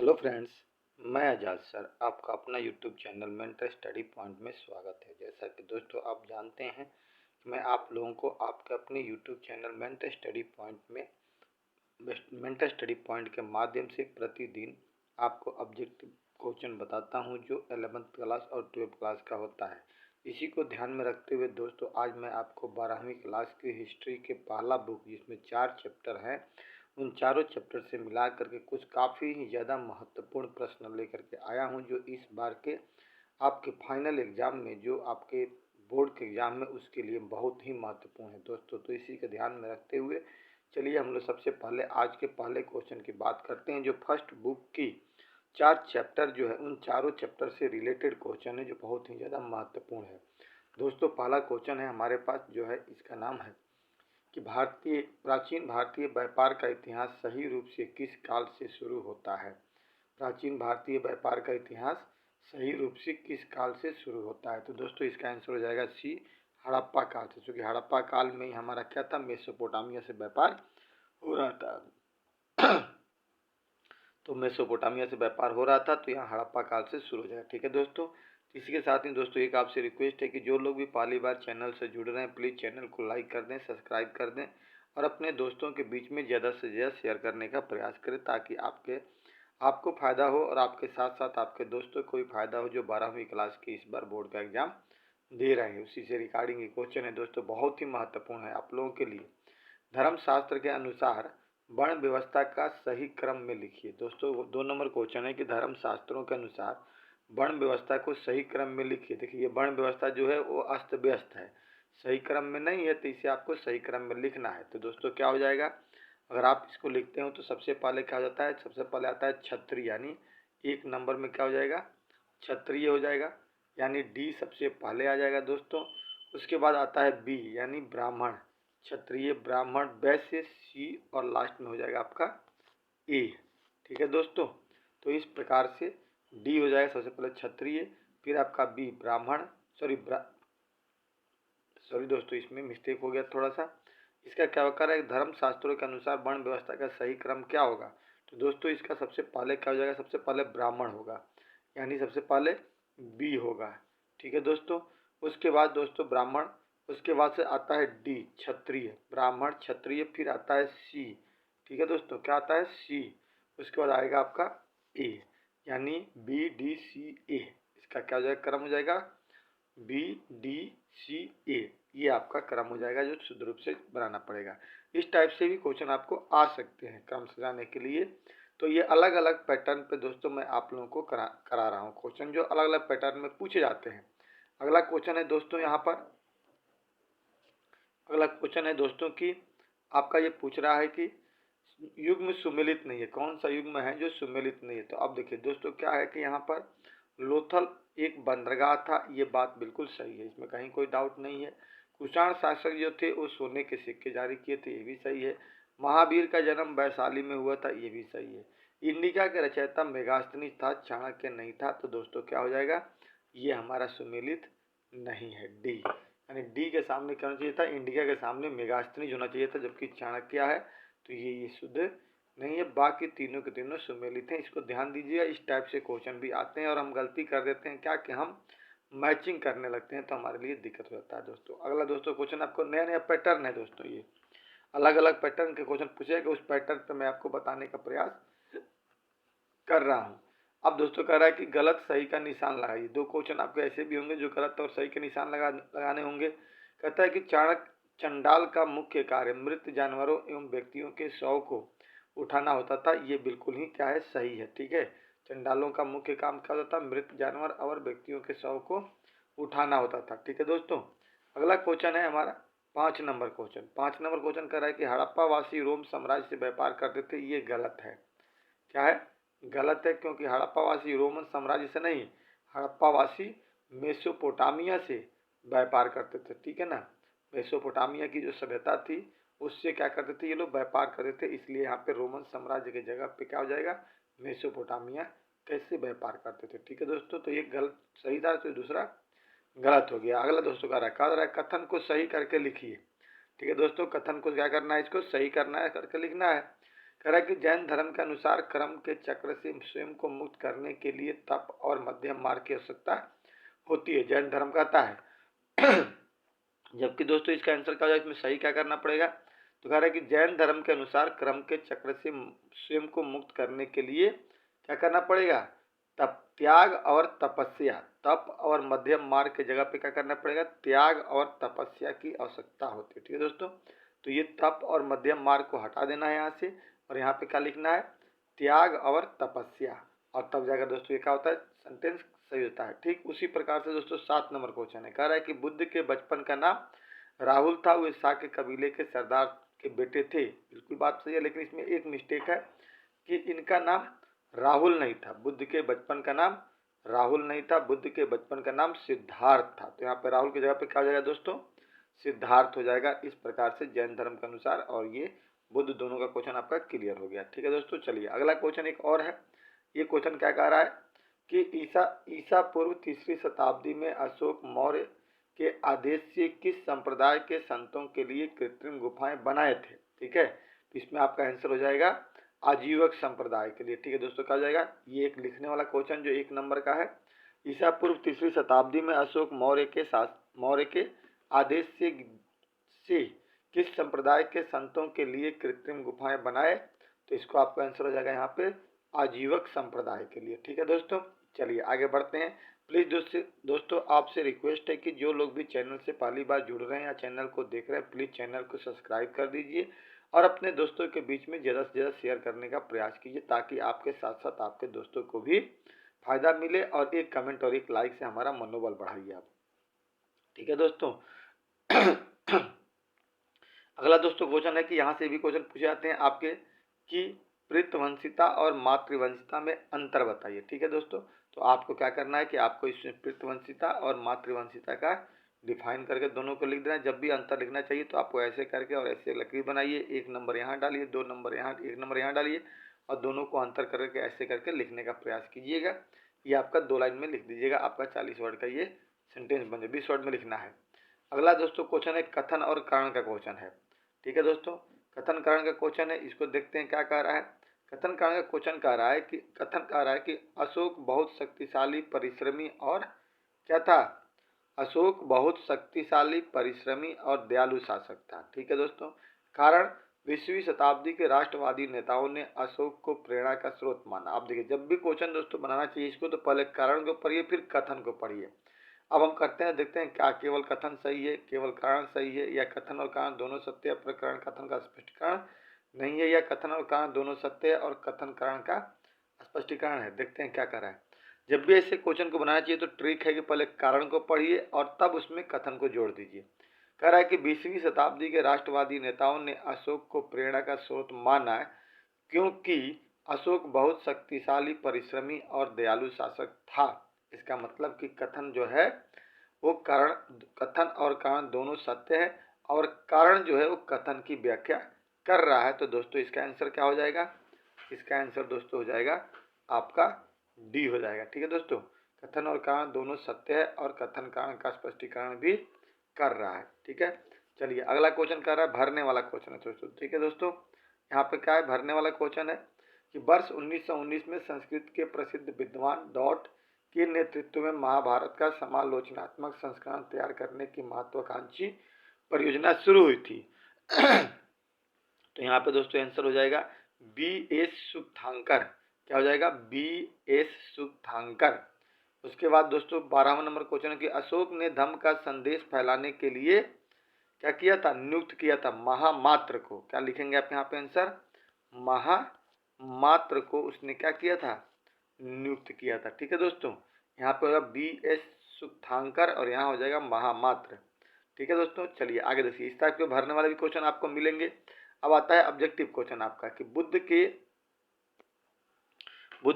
Hello friends, मैं आजाद sir आपका अपना YouTube channel mentor study point में स्वागत है। जैसा कि दोस्तों आप जानते हैं कि मैं आप लोगों को आपके अपने YouTube channel mentor study point के माध्यम से प्रतिदिन आपको ऑब्जेक्टिव क्वेश्चन बताता हूं जो 11th क्लास और 12th क्लास का होता है। इसी को ध्यान में रखते हुए दोस्तों आज मैं आपको 12वीं क्लास की हिस्ट्री के पहला बुक जिसमें 4 चैप्टर हैं, उन चारों चैप्टर से मिला करके कुछ काफ़ी ही ज़्यादा महत्वपूर्ण प्रश्न लेकर के आया हूं जो इस बार के आपके फाइनल एग्ज़ाम में, जो आपके बोर्ड के एग्ज़ाम में, उसके लिए बहुत ही महत्वपूर्ण है दोस्तों। तो इसी का ध्यान में रखते हुए चलिए हम लोग सबसे पहले आज के पहले क्वेश्चन की बात करते हैं जो फर्स्ट बुक की 4 चैप्टर जो है उन चारों चैप्टर से रिलेटेड क्वेश्चन है जो बहुत ही ज़्यादा महत्वपूर्ण है दोस्तों। पहला क्वेश्चन है हमारे पास जो है, इसका नाम है कि प्राचीन भारतीय व्यापार का इतिहास सही रूप से किस काल से शुरू होता है। प्राचीन भारतीय व्यापार का इतिहास सही रूप से किस काल से शुरू होता है। तो दोस्तों इसका आंसर हो जाएगा सी, हड़प्पा काल से, क्योंकि हड़प्पा काल में ही हमारा क्या था, मेसोपोटामिया से व्यापार हो रहा था। तो मेसोपोटामिया से व्यापार हो रहा था, तो यहाँ हड़प्पा काल से शुरू हो जाएगा। ठीक है दोस्तों, इसी के साथ ही दोस्तों एक आपसे रिक्वेस्ट है कि जो लोग भी पहली बार चैनल से जुड़ रहे हैं प्लीज़ चैनल को लाइक कर दें, सब्सक्राइब कर दें और अपने दोस्तों के बीच में ज़्यादा से ज़्यादा शेयर करने का प्रयास करें ताकि आपको फ़ायदा हो और आपके साथ साथ आपके दोस्तों को भी फ़ायदा हो जो 12वीं क्लास की इस बार बोर्ड का एग्ज़ाम दे रहे हैं। उसी से रिगार्डिंग ये क्वेश्चन है दोस्तों, बहुत ही महत्वपूर्ण है आप लोगों के लिए। धर्मशास्त्र के अनुसार वर्ण व्यवस्था का सही क्रम में लिखिए। दोस्तों 2 नंबर क्वेश्चन है कि धर्मशास्त्रों के अनुसार वर्ण व्यवस्था को सही क्रम में लिखिए। देखिए ये वर्ण व्यवस्था जो है वो अस्त व्यस्त है, सही क्रम में नहीं है, तो इसे आपको सही क्रम में लिखना है। तो दोस्तों क्या हो जाएगा, अगर आप इसको लिखते हो तो सबसे पहले क्या हो जाता है, सबसे पहले आता है क्षत्रिय, यानी 1 नंबर में क्या हो जाएगा, क्षत्रिय हो जाएगा, यानी डी सबसे पहले आ जाएगा दोस्तों। उसके बाद आता है बी यानी ब्राह्मण, क्षत्रिय ब्राह्मण वैश्य सी, और लास्ट में हो जाएगा आपका ए। ठीक है दोस्तों, तो इस प्रकार से डी हो जाएगा सबसे पहले क्षत्रिय, फिर आपका बी ब्राह्मण, सॉरी दोस्तों इसमें मिस्टेक हो गया थोड़ा सा। इसका क्या होकर है, धर्म शास्त्रों के अनुसार वर्ण व्यवस्था का सही क्रम क्या होगा। तो दोस्तों इसका सबसे पहले क्या हो जाएगा, सबसे पहले ब्राह्मण होगा, यानी सबसे पहले बी होगा। ठीक है दोस्तों, उसके बाद दोस्तों ब्राह्मण, उसके बाद से आता है डी क्षत्रिय, ब्राह्मण क्षत्रिय, फिर आता है सी। ठीक है दोस्तों, क्या आता है सी, उसके बाद आएगा आपका ए, यानी बी डी सी ए। इसका क्या हो जाएगा, क्रम हो जाएगा बी डी सी ए, ये आपका क्रम हो जाएगा जो शुद्ध रूप से बनाना पड़ेगा। इस टाइप से भी क्वेश्चन आपको आ सकते हैं क्रम सजाने के लिए। तो ये अलग अलग पैटर्न पे दोस्तों मैं आप लोगों को करा रहा हूँ क्वेश्चन जो अलग अलग पैटर्न में पूछे जाते हैं। अगला क्वेश्चन है दोस्तों, यहाँ पर अगला क्वेश्चन है दोस्तों कि आपका ये पूछ रहा है कि युग्म सुमेलित नहीं है, कौन सा युग्म है जो सुमेलित नहीं है। तो अब देखिए दोस्तों क्या है कि यहाँ पर लोथल एक बंदरगाह था, ये बात बिल्कुल सही है, इसमें कहीं कोई डाउट नहीं है। कुषाण शासक जो थे वो सोने के सिक्के जारी किए थे, ये भी सही है। महावीर का जन्म वैशाली में हुआ था, ये भी सही है। इंडिका के रचयिता मेगास्थनीज था, चाणक्य नहीं था। तो दोस्तों क्या हो जाएगा, ये हमारा सुमेलित नहीं है, डी, यानी डी के सामने क्या होना चाहिए था, इंडिका के सामने मेगास्थनीज होना चाहिए था, जबकि चाणक्य है, तो ये शुद्ध नहीं है। बाकी तीनों के तीनों सुमेलित हैं, इसको ध्यान दीजिएगा। इस टाइप से क्वेश्चन भी आते हैं और हम गलती कर देते हैं क्या कि हम मैचिंग करने लगते हैं, तो हमारे लिए दिक्कत हो जाता है दोस्तों। अगला दोस्तों क्वेश्चन आपको नया नया पैटर्न है दोस्तों, ये अलग अलग पैटर्न के क्वेश्चन पूछेगा, उस पैटर्न पे मैं आपको बताने का प्रयास कर रहा हूँ। अब दोस्तों कह रहा है कि गलत सही का निशान लगाइए। 2 क्वेश्चन आपके ऐसे भी होंगे जो गलत और सही के निशान लगाने होंगे। कहता है कि चाणक्य चंडाल का मुख्य कार्य मृत जानवरों एवं व्यक्तियों के शव को उठाना होता था, ये बिल्कुल ही क्या है, सही है। ठीक है, चंडालों का मुख्य काम क्या होता था, मृत जानवर और व्यक्तियों के शव को उठाना होता था। ठीक है दोस्तों, अगला क्वेश्चन है हमारा 5 नंबर क्वेश्चन। 5 नंबर क्वेश्चन कह रहा है कि हड़प्पा वासी रोम साम्राज्य से व्यापार करते थे, ये गलत है। क्या है, गलत है, क्योंकि हड़प्पावासी रोमन साम्राज्य से नहीं, हड़प्पावासी मेसोपोटामिया से व्यापार करते थे। ठीक है ना, मेसोपोटामिया की जो सभ्यता थी उससे क्या करते थे ये लोग, व्यापार करते थे, इसलिए यहाँ पे रोमन साम्राज्य की जगह पे क्या हो जाएगा, मेसोपोटामिया कैसे व्यापार करते थे। ठीक है दोस्तों, तो एक गलत सही था, तो दूसरा गलत हो गया। अगला दोस्तों कह रहा है कथन को सही करके लिखिए। ठीक है दोस्तों, कथन को क्या करना है, इसको सही करना है, करके लिखना है। कह रहा है कि जैन धर्म के अनुसार कर्म के चक्र से स्वयं को मुक्त करने के लिए तप और मध्यम मार्ग की आवश्यकता होती है, जैन धर्म कहता है। जबकि दोस्तों इसका आंसर क्या होगा, इसमें सही क्या करना पड़ेगा, तो कह रहा है कि जैन धर्म के अनुसार कर्म के चक्र से स्वयं को मुक्त करने के लिए क्या करना पड़ेगा, तप, त्याग और तपस्या, तप और मध्यम मार्ग की जगह पे क्या करना पड़ेगा, त्याग और तपस्या की आवश्यकता होती है। ठीक है दोस्तों, तो ये तप और मध्यम मार्ग को हटा देना है यहाँ से, और यहाँ पे क्या लिखना है, त्याग और तपस्या, और तब जाकर दोस्तों ये क्या होता है, सेंटेंस सही होता है। ठीक उसी प्रकार से दोस्तों 7 नंबर क्वेश्चन है, कह रहा है कि बुद्ध के बचपन का नाम राहुल था, वो शाक्य कबीले के सरदार के बेटे थे। बिल्कुल बात सही है, लेकिन इसमें एक मिस्टेक है कि इनका नाम राहुल नहीं था, बुद्ध के बचपन का नाम राहुल नहीं था, बुद्ध के बचपन का नाम सिद्धार्थ था। तो यहाँ पे राहुल की जगह पे क्या हो जाएगा दोस्तों, सिद्धार्थ हो जाएगा। इस प्रकार से जैन धर्म के अनुसार और ये बुद्ध दोनों का क्वेश्चन आपका क्लियर हो गया। ठीक है दोस्तों, चलिए अगला क्वेश्चन एक और है। ये क्वेश्चन क्या कह रहा है कि ईसा पूर्व 3री शताब्दी में अशोक मौर्य के आदेश से किस संप्रदाय के संतों के लिए कृत्रिम गुफाएं बनाए थे। ठीक है, तो इसमें आपका आंसर हो जाएगा आजीवक संप्रदाय के लिए। ठीक है दोस्तों, क्या हो जाएगा, ये एक लिखने वाला क्वेश्चन जो 1 नंबर का है। ईसा पूर्व 3री शताब्दी में अशोक मौर्य के आदेश से किस संप्रदाय के संतों के लिए कृत्रिम गुफाएं बनाए, तो इसको आपका आंसर हो जाएगा यहाँ पे आजीवक संप्रदाय के लिए। ठीक है दोस्तों, चलिए आगे बढ़ते हैं। प्लीज दोस्तों आपसे रिक्वेस्ट है कि जो लोग भी चैनल से पहली बार जुड़ रहे हैं या चैनल को देख रहे हैं, प्लीज चैनल को सब्सक्राइब कर दीजिए और अपने दोस्तों के बीच में ज़्यादा से ज़्यादा शेयर करने का प्रयास कीजिए, ताकि आपके साथ साथ आपके दोस्तों को भी फायदा मिले, और एक कमेंट और एक लाइक से हमारा मनोबल बढ़ाइए आप। ठीक है दोस्तों, अगला दोस्तों क्वेश्चन है कि यहाँ से भी क्वेश्चन पूछे जाते हैं आपके कि पितृवंशिता और मातृवंशिता में अंतर बताइए। ठीक है दोस्तों, तो आपको क्या करना है कि आपको इसमें पितृवंशिता और मातृवंशिता का डिफाइन करके दोनों को लिख देना है। जब भी अंतर लिखना चाहिए तो आपको ऐसे करके और ऐसे लकीर बनाइए, 1 नंबर यहाँ डालिए, 2 नंबर यहाँ, 1 नंबर यहाँ डालिए, और दोनों को अंतर करके ऐसे करके लिखने का प्रयास कीजिएगा। ये आपका 2 लाइन में लिख दीजिएगा, आपका 40 वर्ड का ये सेंटेंस बन जाए, 20 वर्ड में लिखना है। अगला दोस्तों क्वेश्चन है कथन और कारण का क्वेश्चन है। ठीक है दोस्तों, कथन कारण का क्वेश्चन है, इसको देखते हैं क्या कह रहा है। कथन कारण का क्वेश्चन कह रहा है कि अशोक बहुत शक्तिशाली परिश्रमी और क्या था, अशोक बहुत शक्तिशाली परिश्रमी और दयालु शासक था। ठीक है दोस्तों, कारण 20वीं शताब्दी के राष्ट्रवादी नेताओं ने अशोक को प्रेरणा का स्रोत माना। आप देखिए, जब भी क्वेश्चन दोस्तों बनाना चाहिए इसको तो पहले कारण को पढ़िए फिर कथन को पढ़िए। अब हम करते हैं, देखते हैं क्या केवल कथन सही है, केवल कारण सही है, या कथन और कारण दोनों सत्य है, प्रकरण कथन का स्पष्टीकरण नहीं है, या कथन और कारण दोनों सत्य है और कथन कारण का स्पष्टीकरण है। देखते हैं क्या कर रहा है। जब भी ऐसे क्वेश्चन को बनाना चाहिए तो ट्रिक है कि पहले कारण को पढ़िए और तब उसमें कथन को जोड़ दीजिए। कह रहा है कि 20वीं शताब्दी के राष्ट्रवादी नेताओं ने अशोक को प्रेरणा का स्रोत माना है क्योंकि अशोक बहुत शक्तिशाली परिश्रमी और दयालु शासक था। इसका मतलब कि कथन जो है वो कथन और कारण दोनों सत्य है, और कारण जो है वो कथन की व्याख्या कर रहा है। तो दोस्तों इसका आंसर क्या हो जाएगा, इसका आंसर दोस्तों हो जाएगा आपका डी हो जाएगा। ठीक है दोस्तों, कथन और कारण दोनों सत्य है और कथन कारण का स्पष्टीकरण भी कर रहा है। ठीक है, चलिए अगला क्वेश्चन कर रहा है भरने वाला क्वेश्चन है दोस्तों। ठीक है दोस्तों, यहाँ पे क्या है, भरने वाला क्वेश्चन है कि वर्ष 1919 में संस्कृत के प्रसिद्ध विद्वान डॉट के नेतृत्व में महाभारत का समालोचनात्मक संस्करण तैयार करने की महत्वाकांक्षी परियोजना शुरू हुई थी। तो यहाँ पे दोस्तों आंसर हो जाएगा B.S. सुबथांकर। क्या हो जाएगा, B.S. सुबथांकर। उसके बाद दोस्तों 12वां नंबर क्वेश्चन है कि अशोक ने धम्म का संदेश फैलाने के लिए क्या किया था, नियुक्त किया था महामात्र को। क्या लिखेंगे आप यहाँ पे आंसर, महामात्र को उसने क्या किया था, नियुक्त किया था। ठीक है दोस्तों, यहाँ पे होगा B.S. सुबथांकर और यहाँ हो जाएगा महामात्र। ठीक है दोस्तों, चलिए आगे देखिए, इस टाइप के भरने वाले भी क्वेश्चन आपको मिलेंगे। अब आता है ऑब्जेक्टिव क्वेश्चन आपका कि बुद्ध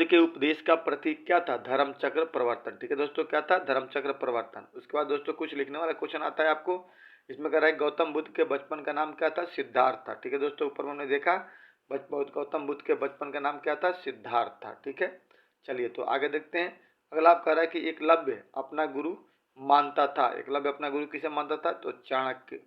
के उपदेश का प्रतीक क्या था, धर्म चक्र प्रवर्तन। ठीक है दोस्तों, क्या था, धर्म चक्र प्रवर्तन। उसके बाद दोस्तों कुछ लिखने वाला क्वेश्चन आता है आपको, इसमें कह रहा है गौतम बुद्ध के बचपन का नाम क्या था, सिद्धार्थ था। ठीक है दोस्तों, ऊपर में हमने देखा गौतम बुद्ध के बचपन का नाम क्या था, सिद्धार्थ था। ठीक है, चलिए तो आगे देखते हैं। अगला आप कह रहा है कि एकलव्य अपना गुरु मानता था। एकलव्य अपना गुरु किसे मानता था, तो चाणक्य,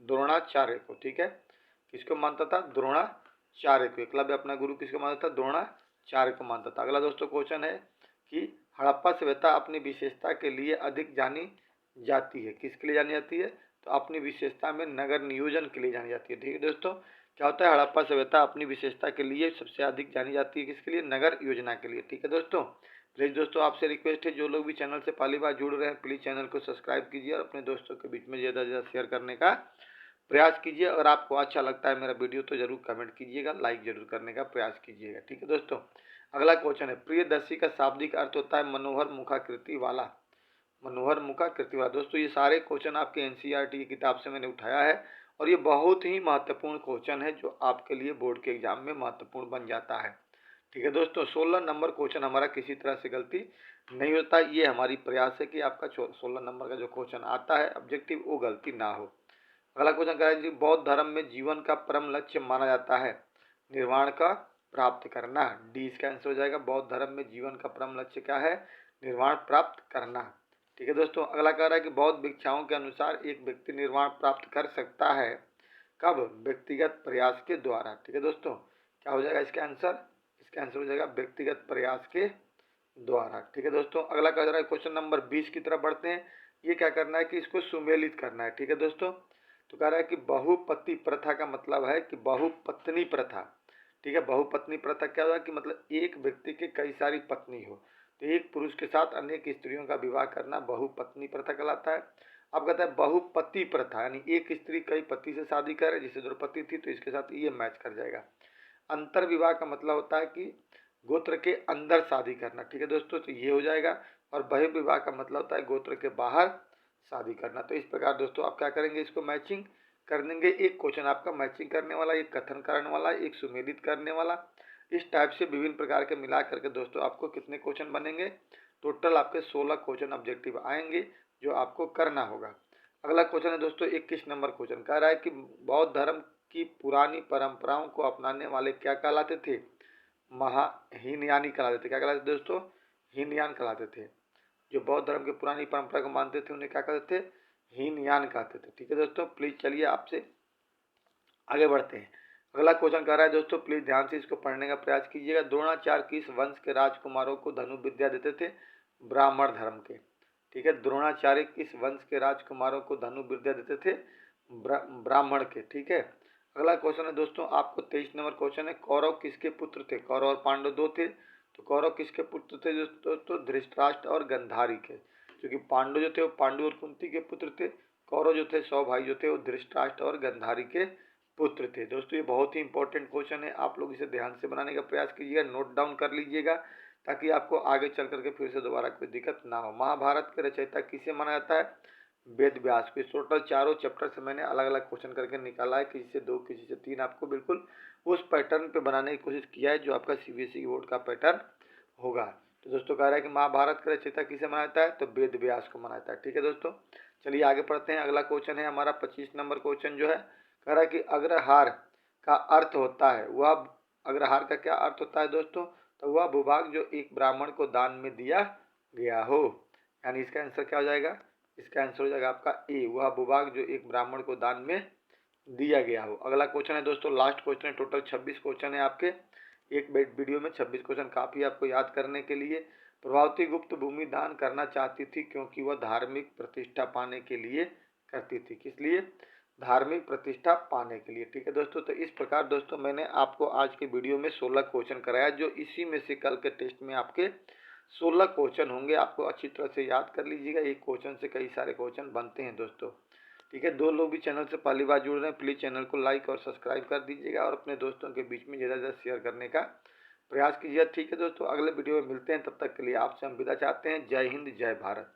द्रोणाचार्य को। ठीक है, किसको मानता था, द्रोणाचार्य चार्य को। एकलव्य अपना गुरु किसको मानता था? द्रोणाचार्य को मानता था। अगला दोस्तों क्वेश्चन है कि हड़प्पा सभ्यता अपनी विशेषता के लिए अधिक जानी जाती है। किसके लिए जानी जाती है? तो अपनी विशेषता में नगर नियोजन के लिए जानी जाती है। ठीक है दोस्तों, क्या होता है? हड़प्पा सभ्यता अपनी विशेषता के लिए सबसे अधिक जानी जाती है। किसके लिए? नगर योजना के लिए। ठीक है दोस्तों, प्लीज़ दोस्तों आपसे रिक्वेस्ट है, जो लोग भी चैनल से पहली बार जुड़ रहे हैं प्लीज़ चैनल को सब्सक्राइब कीजिए और अपने दोस्तों के बीच में ज़्यादा से ज़्यादा शेयर करने का प्रयास कीजिए। अगर आपको अच्छा लगता है मेरा वीडियो तो जरूर कमेंट कीजिएगा, लाइक जरूर करने का प्रयास कीजिएगा। ठीक है दोस्तों, अगला क्वेश्चन है, प्रियदर्शी का शाब्दिक अर्थ होता है मनोहर मुखाकृति वाला। मनोहर मुखाकृति वाला। दोस्तों ये सारे क्वेश्चन आपके एनसीईआरटी की किताब से मैंने उठाया है और ये बहुत ही महत्वपूर्ण क्वेश्चन है जो आपके लिए बोर्ड के एग्जाम में महत्वपूर्ण बन जाता है। ठीक है दोस्तों, 16 नंबर क्वेश्चन हमारा किसी तरह से गलती नहीं होता। ये हमारी प्रयास है कि आपका 16 नंबर का जो क्वेश्चन आता है ऑब्जेक्टिव वो गलती ना हो। अगला क्वेश्चन कह रहा है जी, बौद्ध धर्म में जीवन का परम लक्ष्य माना जाता है निर्वाण का प्राप्त करना। डी इसका आंसर हो जाएगा। बौद्ध धर्म में जीवन का परम लक्ष्य क्या है? निर्वाण प्राप्त करना। ठीक है दोस्तों, अगला कह रहा है कि बौद्ध भिक्षाओं के अनुसार एक व्यक्ति निर्वाण प्राप्त कर सकता है कब? व्यक्तिगत प्रयास के द्वारा। ठीक है दोस्तों, क्या हो जाएगा इसका आंसर? इसका आंसर हो जाएगा व्यक्तिगत प्रयास के द्वारा। ठीक है दोस्तों, अगला कह रहा है क्वेश्चन नंबर 20 की तरफ बढ़ते हैं। ये क्या करना है कि इसको सुमेलित करना है। ठीक है दोस्तों, तो कह रहा है कि बहुपति प्रथा का मतलब है कि बहुपत्नी प्रथा। ठीक है, बहुपत्नी प्रथा क्या हुआ कि मतलब एक व्यक्ति के कई सारी पत्नी हो, तो एक पुरुष के साथ अनेक स्त्रियों का विवाह करना बहुपत्नी प्रथा कहलाता है। अब कहता है बहुपति प्रथा, यानी एक स्त्री कई पति से शादी करे, जैसे द्रौपदी थी तो इसके साथ ये मैच कर जाएगा। अंतर विवाह का मतलब होता है कि गोत्र के अंदर शादी करना। ठीक है दोस्तों, तो ये हो जाएगा। और बहिर्विवाह का मतलब होता है गोत्र के बाहर शादी करना। तो इस प्रकार दोस्तों आप क्या करेंगे, इसको मैचिंग कर देंगे। एक क्वेश्चन आपका मैचिंग करने वाला, एक कथन करने वाला, एक सुमेलित करने वाला, इस टाइप से विभिन्न प्रकार के मिला करके दोस्तों आपको कितने क्वेश्चन बनेंगे? टोटल आपके 16 क्वेश्चन ऑब्जेक्टिव आएंगे जो आपको करना होगा। अगला क्वेश्चन है दोस्तों 21 नंबर क्वेश्चन, कह रहा है कि बौद्ध धर्म की पुरानी परंपराओं को अपनाने वाले क्या कहलाते थे? हीनयानी कहलाते थे। क्या कहलाते थे दोस्तों? हीनयान कहलाते थे। जो बौद्ध धर्म की पुरानी परंपरा को मानते थे उन्हें क्या कहते थे? हीनयान कहते थे। ठीक है दोस्तों, प्लीज चलिए आपसे आगे बढ़ते हैं। अगला क्वेश्चन कह रहा है दोस्तों, प्लीज ध्यान से इसको पढ़ने का प्रयास कीजिएगा। द्रोणाचार्य किस वंश के राजकुमारों को धनुर्विद्या देते थे? ब्राह्मण धर्म के। ठीक है, द्रोणाचार्य किस वंश के राजकुमारों को धनुर्विद्या देते थे? ब्राह्मण के। ठीक है, अगला क्वेश्चन है दोस्तों आपको 23 नंबर क्वेश्चन है, कौरव किसके पुत्र थे? कौरव और पांडव दो थे, तो कौरव किसके पुत्र थे दोस्तों? तो धृतराष्ट्र और गंधारी के। क्योंकि पांडव जो थे वो पांडु और कुंती के पुत्र थे, कौरव जो थे 100 भाई जो थे वो धृतराष्ट्र और गंधारी के पुत्र थे। दोस्तों ये बहुत ही इंपॉर्टेंट क्वेश्चन है, आप लोग इसे ध्यान से बनाने का प्रयास कीजिएगा, नोट डाउन कर लीजिएगा ताकि आपको आगे चल करके फिर से दोबारा कोई दिक्कत ना हो। महाभारत के रचयिता किसे माना जाता है? वेद व्यास को। इस टोटल चारों चैप्टर से मैंने अलग अलग क्वेश्चन करके निकाला है, किसी से 2 किसी से 3, आपको बिल्कुल उस पैटर्न पे बनाने की कोशिश किया है जो आपका सीबीएसई बोर्ड का पैटर्न होगा। तो दोस्तों कह रहा है कि महाभारत का रचयिता किसे माना जाता है? तो वेद व्यास को माना जाता है। ठीक है दोस्तों, चलिए आगे पढ़ते हैं। अगला क्वेश्चन है हमारा 25 नंबर क्वेश्चन जो है, कह रहा है कि अग्रहार का अर्थ होता है वह, अग्रहार का क्या अर्थ होता है दोस्तों? तो वह भूभाग जो एक ब्राह्मण को दान में दिया गया हो। यानी इसका आंसर क्या हो जाएगा? इसका आंसर हो जाएगा आपका ए, वह भूभाग जो एक ब्राह्मण को दान में दिया गया हो। अगला क्वेश्चन है दोस्तों लास्ट क्वेश्चन है, टोटल 26 क्वेश्चन है आपके एक वीडियो में। 26 क्वेश्चन काफ़ी आपको याद करने के लिए। प्रभावती गुप्त भूमि दान करना चाहती थी क्योंकि वह धार्मिक प्रतिष्ठा पाने के लिए करती थी। किस लिए? धार्मिक प्रतिष्ठा पाने के लिए। ठीक है दोस्तों, तो इस प्रकार दोस्तों मैंने आपको आज के वीडियो में 16 क्वेश्चन कराया, जो इसी में से कल के टेस्ट में आपके 16 क्वेश्चन होंगे। आपको अच्छी तरह से याद कर लीजिएगा, एक क्वेश्चन से कई सारे क्वेश्चन बनते हैं दोस्तों। ठीक है, 2 लोग भी चैनल से पहली बार जुड़ रहे हैं प्लीज़ चैनल को लाइक और सब्सक्राइब कर दीजिएगा और अपने दोस्तों के बीच में ज़्यादा से ज़्यादा शेयर करने का प्रयास कीजिए। ठीक है दोस्तों, अगले वीडियो में मिलते हैं, तब तक के लिए आपसे हम विदा चाहते हैं। जय हिंद, जय भारत।